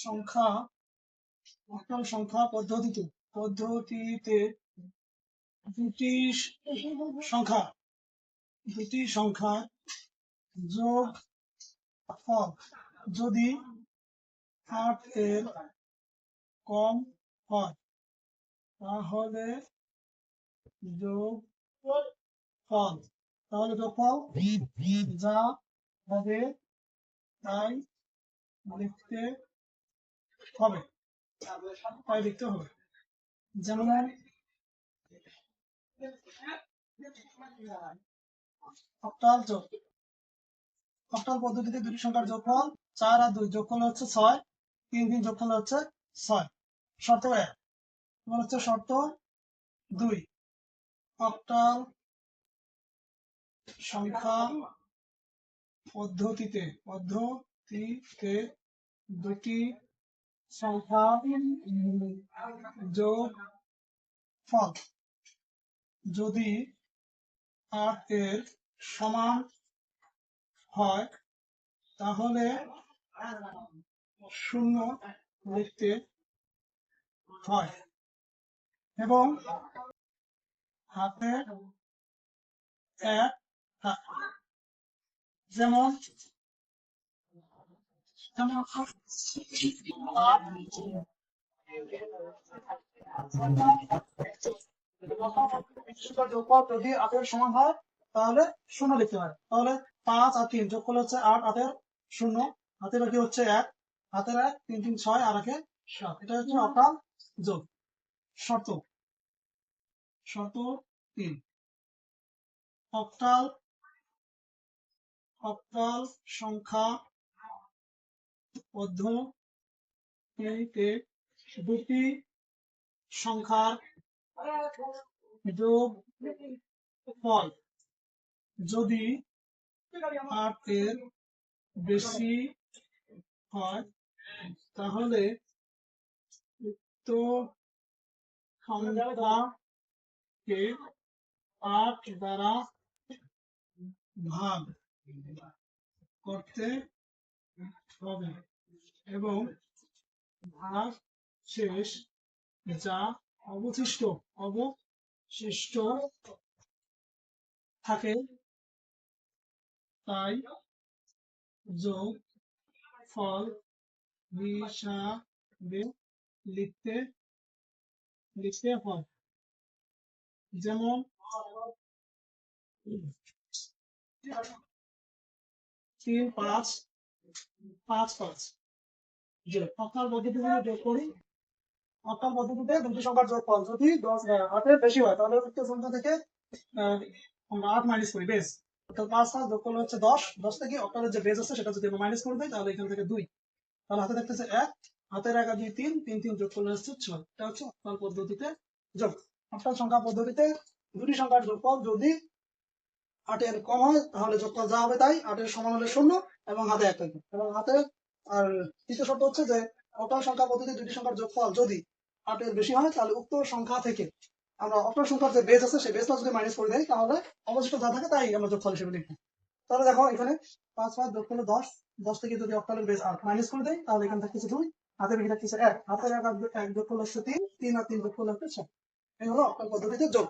সংখ্যা অক্টাল সংখ্যা পদ্ধতিতে দুটি সংখ্যা যোগ ফল যদি 8 এর কম হয় তাহলে যোগফল যা হবে তাই লিখতে হবে যেমন অক্টাল পদ্ধতিতে দুটি সংখ্যার যোগফল 4 আর 2 যোগ করলে হচ্ছে 6, 3 যোগ করলে হচ্ছে 6। শর্ত 1 হচ্ছে শর্ত 2 অক্টাল সংখ্যা পদ্ধতিতে দুটি সংখ্যা যোগফল যদি 8 এর সমান হয় তাহলে 0 লিখতে হয় এবং হাতে 1 থাকে। যেমন যদি 8 এর সমান হয় তাহলে 0 লিখতে হয়। তাহলে 5 আর 3 যোগ করলে হচ্ছে 8, 8 এর 0, হাতে বাকি হচ্ছে 1, হাতের 1, 3 3 6 আর 1 7। এটা হচ্ছে অক্টাল যোগ। শর্ত 3 অক্টাল সংখ্যা পদ্ধতিতে দুটি সংখ্যার যোগফল যদি 8 এর বেশি হয় তাহলে উক্ত সংখ্যাকে 8 দ্বারা ভাগ করতে হবে এবং ভাগ শেষ যা অবশিষ্ট থাকে তাই যোগফল হিসাবে লিখতে হয়। যেমন 3 5 5 5 অক্টাল পদ্ধতিতে যোগ করি। অক্টাল পদ্ধতিতে দুটি সংখ্যার যোগফল যদি 8 এর বেশি হয় তাহলে উক্ত সংখ্যা থেকে আমরা 8 মাইনাস করি বেস। অর্থাৎ 5 5 যোগ করলে হচ্ছে 10, 10 থেকে অক্টালের যে বেস আছে সেটা যদি আমরা মাইনাস করে দিই তাহলে এখান থেকে 2, তাহলে হাতে থাকতেছে 1, হাতের 1 আর 2 3, 3 যোগ করলে হচ্ছে 6। এটা হচ্ছে অক্টাল পদ্ধতিতে যোগ। অক্টাল সংখ্যা পদ্ধতিতে দুটি সংখ্যার যোগফল যদি 8 এর কম হয় তাহলে যোগফল যা হবে তাই, 8 এর সমান হলে 0 এবং হাতে 1 থাকবে। এবং হাতে আর তৃতীয় শর্ত হচ্ছে যে অক্টাল সংখ্যা পদ্ধতিতে দুটি সংখ্যার যোগফল যদি 8 এর বেশি হয় তাহলে উক্ত সংখ্যা থেকে আমরা অক্টাল সংখ্যার যে বেস আছে সেই বেসটা যদি মাইনাস করে দেই তাহলে অবশিষ্ট যা থাকে তাই আমরা যোগফল হিসেবে লিখব। তাহলে দেখো এখানে 5 5 যোগ করলে 10, 10 থেকে যদি অক্টালের বেস 8 মাইনাস করে দেই তাহলে এখানে থাকতেছে 2, হাতে বেশি থাকতেছে 1, হাতের 1 আর 1 যোগ করলে হচ্ছে 3, 3 আর 3 যোগ করলে হচ্ছে 6। এই হলো অক্টাল পদ্ধতিতে যোগ।